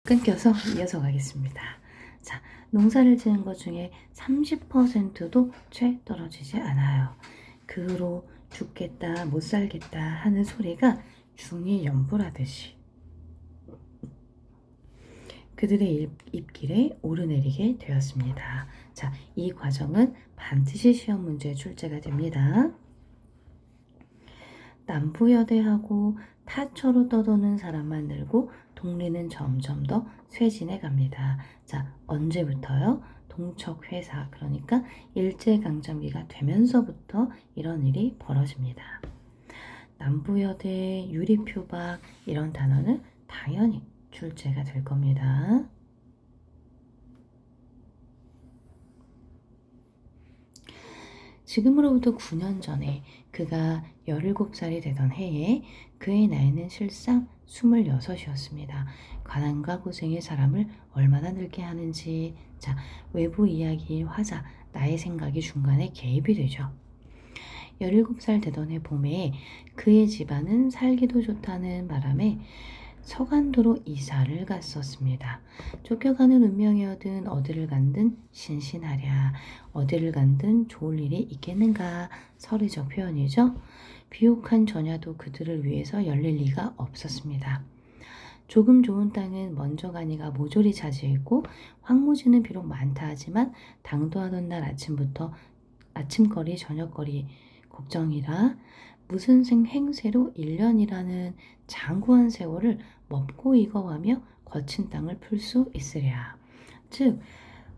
끊겨서 이어서 가겠습니다. 자, 농사를 지은 것 중에 30%도 채 떨어지지 않아요. 그 후로 죽겠다, 못 살겠다 하는 소리가 중이 연불하듯이 그들의 입길에 오르내리게 되었습니다. 자, 이 과정은 반드시 시험 문제에 출제가 됩니다. 남부여대하고 타처로 떠도는 사람만 늘고 동리는 점점 더 쇠진해 갑니다. 자, 언제부터요? 동척회사, 그러니까 일제강점기가 되면서부터 이런 일이 벌어집니다. 남부여대, 유리표박 이런 단어는 당연히 출제가 될 겁니다. 지금으로부터 9년 전에 그가 17살이 되던 해에 그의 나이는 실상 26이었습니다. 가난과 고생의 사람을 얼마나 늙게 하는지, 자, 외부 이야기의 화자, 나의 생각이 중간에 개입이 되죠. 17살 되던 해 봄에 그의 집안은 살기도 좋다는 바람에 서간도로 이사를 갔었습니다. 쫓겨가는 운명이어든 어디를 간든 신신하랴, 어디를 간든 좋을 일이 있겠는가, 서리적 표현이죠. 비옥한 전야도 그들을 위해서 열릴 리가 없었습니다. 조금 좋은 땅은 먼저 가니가 모조리 차지했고 황무지는 비록 많다 하지만 당도하던 날 아침부터 아침거리 저녁거리 걱정이라 무슨 행세로 1년이라는 장구한 세월을 먹고 익어가며 거친 땅을 풀 수 있으랴. 즉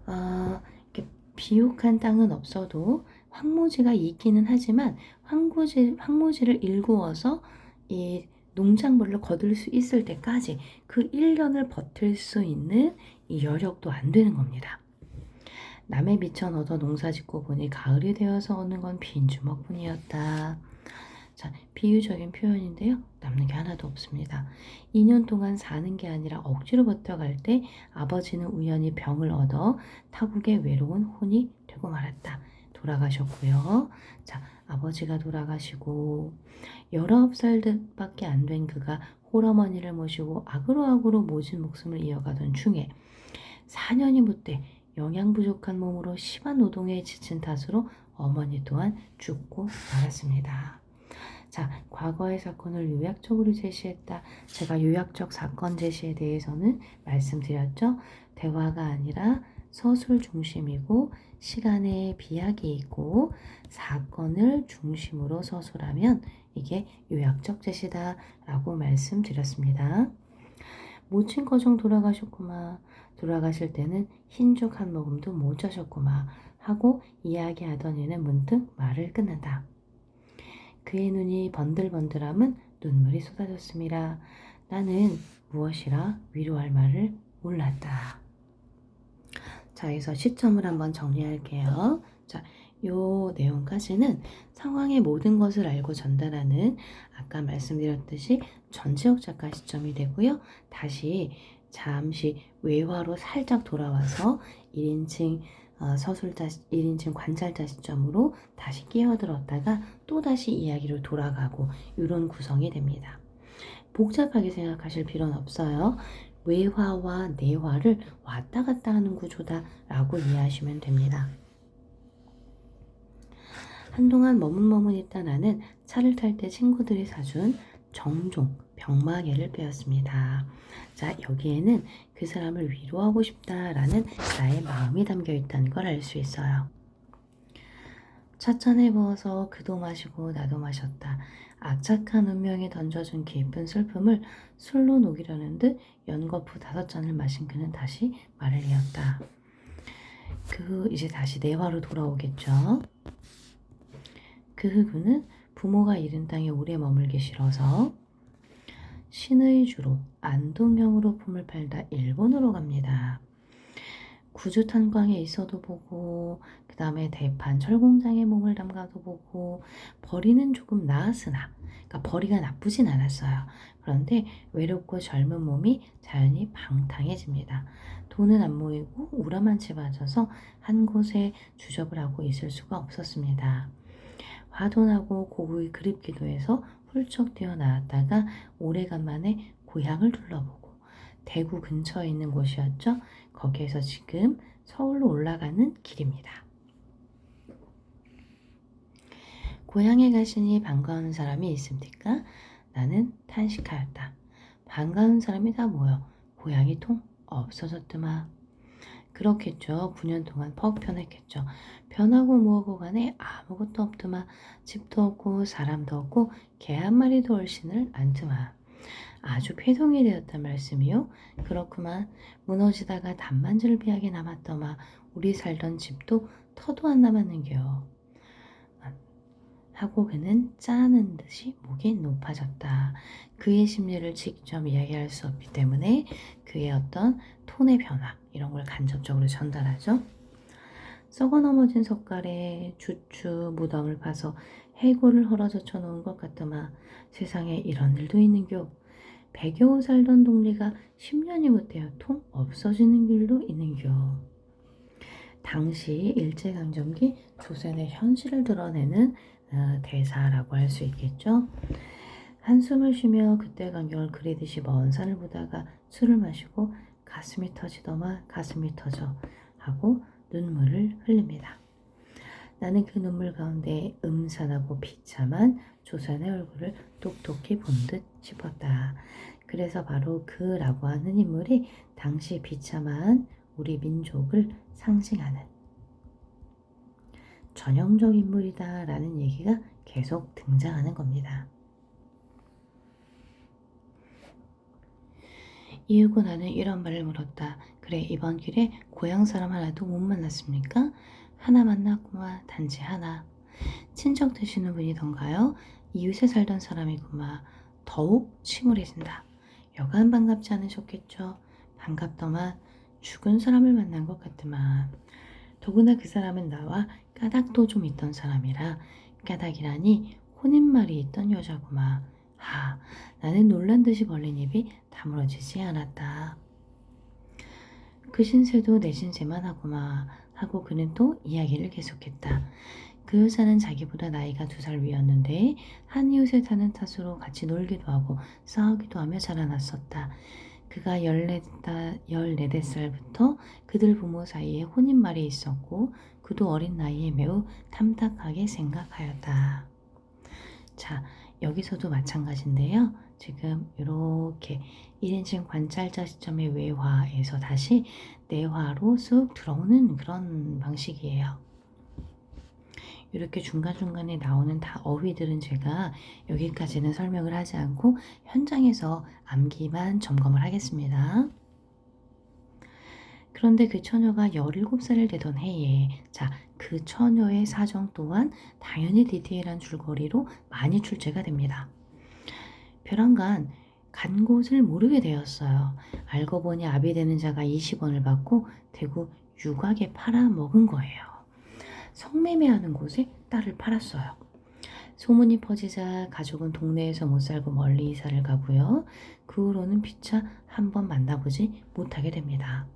이렇게 비옥한 땅은 없어도 황무지가 있기는 하지만 황무지를 일구어서 이 농작물을 거둘 수 있을 때까지 그 1년을 버틸 수 있는 이 여력도 안 되는 겁니다. 남의 미천 얻어 농사 짓고 보니 가을이 되어서 오는 건 빈 주먹뿐이었다. 자, 비유적인 표현인데요. 남는 게 하나도 없습니다. 2년 동안 사는 게 아니라 억지로 버텨갈 때 아버지는 우연히 병을 얻어 타국의 외로운 혼이 되고 말았다. 돌아가셨고요. 자, 아버지가 돌아가시고 19살밖에 안 된 그가 홀어머니를 모시고 악으로 모진 목숨을 이어가던 중에 4년이 묻되 영양 부족한 몸으로 심한 노동에 지친 탓으로 어머니 또한 죽고 말았습니다. 자, 과거의 사건을 요약적으로 제시했다. 제가 요약적 사건 제시에 대해서는 말씀드렸죠. 대화가 아니라 서술 중심이고 시간에 비약이 있고 사건을 중심으로 서술하면 이게 요약적 제시다 라고 말씀드렸습니다. 모친 거정 돌아가셨구마. 돌아가실 때는 흰죽 한 모금도 못 자셨구마 하고 이야기하던 이는 문득 말을 끊는다. 그의 눈이 번들번들함은 눈물이 쏟아졌습니다. 나는 무엇이라 위로할 말을 몰랐다. 자, 여기서 시점을 한번 정리할게요. 자, 요 내용까지는 상황의 모든 것을 알고 전달하는 아까 말씀드렸듯이 전지혁 작가 시점이 되고요. 다시 잠시 외화로 살짝 돌아와서 1인칭 서술자 1인칭 관찰자 시점으로 다시 끼어들었다가 또다시 이야기로 돌아가고 이런 구성이 됩니다. 복잡하게 생각하실 필요는 없어요. 외화와 내화를 왔다 갔다 하는 구조다라고 이해하시면 됩니다. 한동안 머문머문있다 나는 차를 탈 때 친구들이 사준 정종 병마개를 빼었습니다. 자, 여기에는 그 사람을 위로하고 싶다라는 나의 마음이 담겨 있다는 걸 알 수 있어요. 찻잔에 부어서 그도 마시고 나도 마셨다. 악착한 운명이 던져준 깊은 슬픔을 술로 녹이려는 듯 연거푸 5잔을 마신 그는 다시 말을 이었다. 이제 다시 내화로 돌아오겠죠. 그는 부모가 잃은 땅에 오래 머물기 싫어서 신의 주로 안동형으로 품을 팔다 일본으로 갑니다. 구주탄광에 있어도 보고 그 다음에 대판 철공장에 몸을 담가도 보고 벌이는 조금 나았으나 그러니까 벌이가 나쁘진 않았어요. 그런데 외롭고 젊은 몸이 자연히 방탕해집니다. 돈은 안 모이고 우람한 채 맞아서 한 곳에 주접을 하고 있을 수가 없었습니다. 화돈하고 고구이 그립기도 해서 훌쩍 뛰어나왔다가 오래간만에 고향을 둘러보고 대구 근처에 있는 곳이었죠. 거기에서 지금 서울로 올라가는 길입니다. 고향에 가시니 반가운 사람이 있습니까? 나는 탄식하였다. 반가운 사람이 다 모여 고향이 통 없어졌더만. 그렇겠죠. 9년 동안 퍽 편했겠죠. 변하고 뭐하고 간에 아무것도 없더만. 집도 없고 사람도 없고 개 한 마리도 얼씬을 않더만. 아주 폐동이 되었단 말씀이요? 그렇구만. 무너지다가 단만절비하게 남았더만. 우리 살던 집도 터도 안 남았는겨. 하고 그는 짜는 듯이 목이 높아졌다. 그의 심리를 직접 이야기할 수 없기 때문에 그의 어떤 톤의 변화 이런 걸 간접적으로 전달하죠. 썩어 넘어진 젓갈에 주추 무덤을 파서 해골을 헐어젖혀 놓은 것 같더만. 세상에 이런 일도 있는겨. 100여 살던 동네가 10년이 못되어 통 없어지는 길도 있는겨. 당시 일제강점기 조선의 현실을 드러내는 대사라고 할 수 있겠죠. 한숨을 쉬며 그때 광경을 그리듯이 먼 산을 보다가 술을 마시고 가슴이 터지더만 가슴이 터져 하고 눈물을 흘립니다. 나는 그 눈물 가운데 음산하고 비참한 조선의 얼굴을 똑똑히 본 듯 싶었다. 그래서 바로 그라고 하는 인물이 당시 비참한 우리 민족을 상징하는 전형적 인물이다 라는 얘기가 계속 등장하는 겁니다. 이윽고 나는 이런 말을 물었다. 그래, 이번 길에 고향 사람 하나도 못 만났습니까? 하나 만났구만. 단지 하나. 친척 되시는 분이던가요? 이웃에 살던 사람이구만. 더욱 침울해진다. 여간 반갑지 않으셨겠죠? 반갑더만. 죽은 사람을 만난 것 같더만. 더구나 그 사람은 나와 까닭도 좀 있던 사람이라. 까닭이라니 혼인말이 있던 여자구만. 나는 놀란 듯이 벌린 입이 다물어지지 않았다. 그 신세도 내 신세만 하구만 하고 그는 또 이야기를 계속했다. 그 여자는 자기보다 나이가 2살 위였는데 한 이웃에 사는 탓으로 같이 놀기도 하고 싸우기도 하며 자라났었다. 그가 14~15살부터 그들 부모 사이에 혼인말이 있었고 그도 어린 나이에 매우 탐탁하게 생각하였다. 자, 여기서도 마찬가지인데요. 지금 이렇게 1인칭 관찰자 시점의 외화에서 다시 내화로 쑥 들어오는 그런 방식이에요. 이렇게 중간중간에 나오는 다 어휘들은 제가 여기까지는 설명을 하지 않고 현장에서 암기만 점검을 하겠습니다. 그런데 그 처녀가 17살을 되던 해에 그 처녀의 사정 또한 당연히 디테일한 줄거리로 많이 출제가 됩니다. 벼랑간 간 곳을 모르게 되었어요. 알고 보니 아비 되는 자가 20원을 받고 대구 유곽에 팔아먹은 거예요. 성매매하는 곳에 딸을 팔았어요. 소문이 퍼지자 가족은 동네에서 못 살고 멀리 이사를 가고요. 그 후로는 피차 한번 만나보지 못하게 됩니다.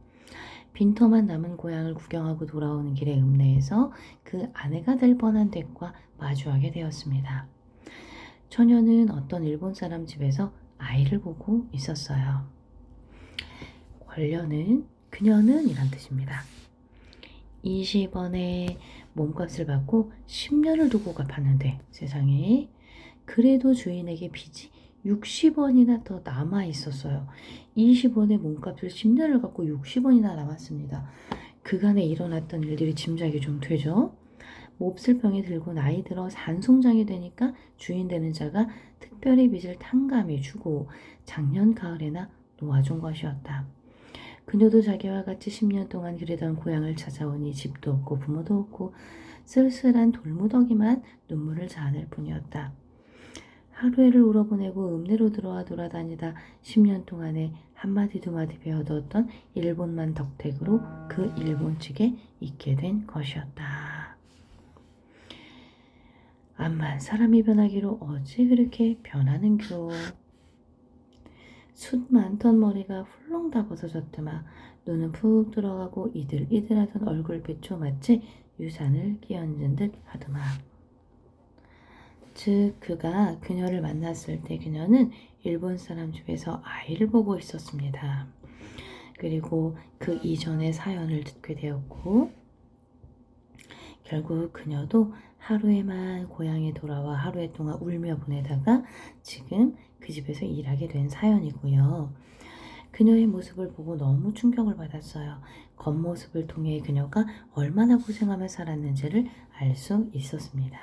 빈터만 남은 고향을 구경하고 돌아오는 길에 읍내에서 그 아내가 될 뻔한 댁과 마주하게 되었습니다. 처녀는 어떤 일본 사람 집에서 아이를 보고 있었어요. 권녀는 그녀는 이란 뜻입니다. 20원에 몸값을 받고 10년을 두고 갚았는데 세상에 그래도 주인에게 빚이 60원이나 더 남아 있었어요. 20원의 몸값을 10년을 갖고 60원이나 남았습니다. 그간에 일어났던 일들이 짐작이 좀 되죠? 몹쓸 병에 들고 나이 들어 산송장이 되니까 주인 되는 자가 특별히 빚을 탕감해 주고 작년 가을에나 놓아준 것이었다. 그녀도 자기와 같이 10년 동안 그리던 고향을 찾아오니 집도 없고 부모도 없고 쓸쓸한 돌무더기만 눈물을 자아낼 뿐이었다. 하루해를 울어보내고 읍내로 들어와 돌아다니다 10년 동안에 한마디 두마디 배워두었던 일본만 덕택으로 그 일본 측에 있게 된 것이었다. 암만 사람이 변하기로 어찌 그렇게 변하는겨. 숱 많던 머리가 훌렁 다 벗어졌더만. 눈은 푹 들어가고 이들이들하던 얼굴빛도 마치 유산을 끼얹은 듯 하더만. 즉 그가 그녀를 만났을 때 그녀는 일본 사람 집에서 아이를 보고 있었습니다. 그리고 그 이전의 사연을 듣게 되었고, 결국 그녀도 하루에만 고향에 돌아와 하루에 동안 울며 보내다가 지금 그 집에서 일하게 된 사연이고요. 그녀의 모습을 보고 너무 충격을 받았어요. 겉모습을 통해 그녀가 얼마나 고생하며 살았는지를 알 수 있었습니다.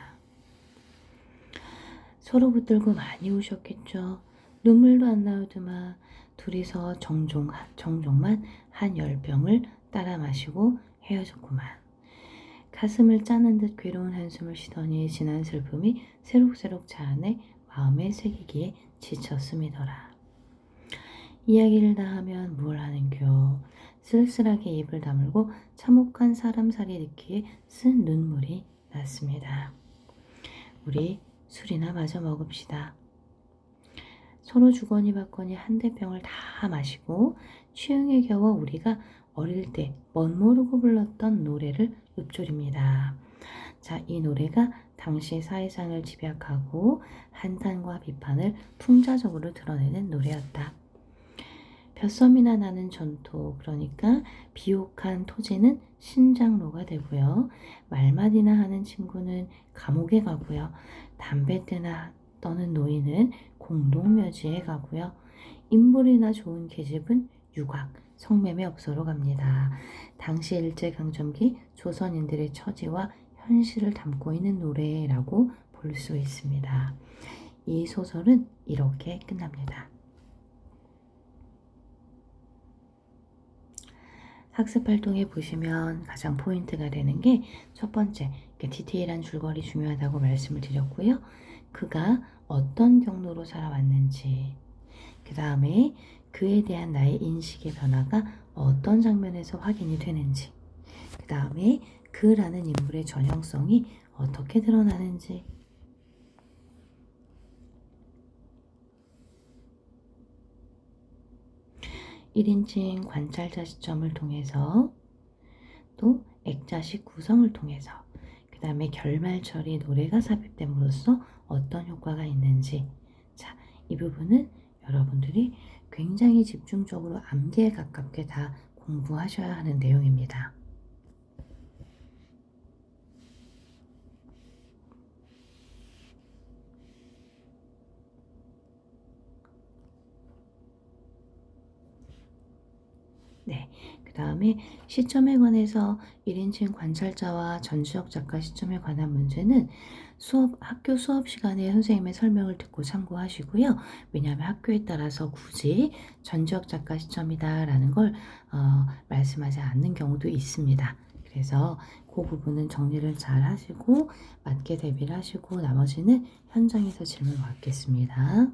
서로 붙들고 많이 우셨겠죠. 눈물도 안 나오더만 둘이서 정종만 한 10병을 따라 마시고 헤어졌구만. 가슴을 짜는 듯 괴로운 한숨을 쉬더니 지난 슬픔이 새록새록 자아내 마음에 새기기에 지쳤음이더라. 이야기를 다 하면 뭘 하는겨. 쓸쓸하게 입을 다물고 참혹한 사람살이 듣기에 쓴 눈물이 났습니다. 우리 술이나 마저 먹읍시다. 서로 주거니 받거니 한 대병을 다 마시고 취흥에 겨워 우리가 어릴 때 멋모르고 불렀던 노래를 읊조립니다. 자, 이 노래가 당시 사회상을 집약하고 한탄과 비판을 풍자적으로 드러내는 노래였다. 벼섬이나 나는 전토, 그러니까 비옥한 토지는 신장로가 되고요. 말맛이나 하는 친구는 감옥에 가고요. 담뱃대나 떠는 노인은 공동묘지에 가고요. 인물이나 좋은 계집은 유곽, 성매매 업소로 갑니다. 당시 일제강점기 조선인들의 처지와 현실을 담고 있는 노래라고 볼 수 있습니다. 이 소설은 이렇게 끝납니다. 학습 활동에 보시면 가장 포인트가 되는 게 첫 번째, 디테일한 줄거리 중요하다고 말씀을 드렸고요. 그가 어떤 경로로 살아왔는지, 그 다음에 그에 대한 나의 인식의 변화가 어떤 장면에서 확인이 되는지, 그 다음에 그라는 인물의 전형성이 어떻게 드러나는지, 1인칭 관찰자 시점을 통해서 또 액자식 구성을 통해서 그 다음에 결말 처리 노래가 삽입됨으로써 어떤 효과가 있는지, 자, 이 부분은 여러분들이 굉장히 집중적으로 암기에 가깝게 다 공부하셔야 하는 내용입니다. 네, 그 다음에 시점에 관해서 1인칭 관찰자와 전지적 작가 시점에 관한 문제는 학교 수업 시간에 선생님의 설명을 듣고 참고하시고요. 왜냐하면 학교에 따라서 굳이 전지적 작가 시점이다라는 걸 말씀하지 않는 경우도 있습니다. 그래서 그 부분은 정리를 잘 하시고 맞게 대비를 하시고 나머지는 현장에서 질문 받겠습니다.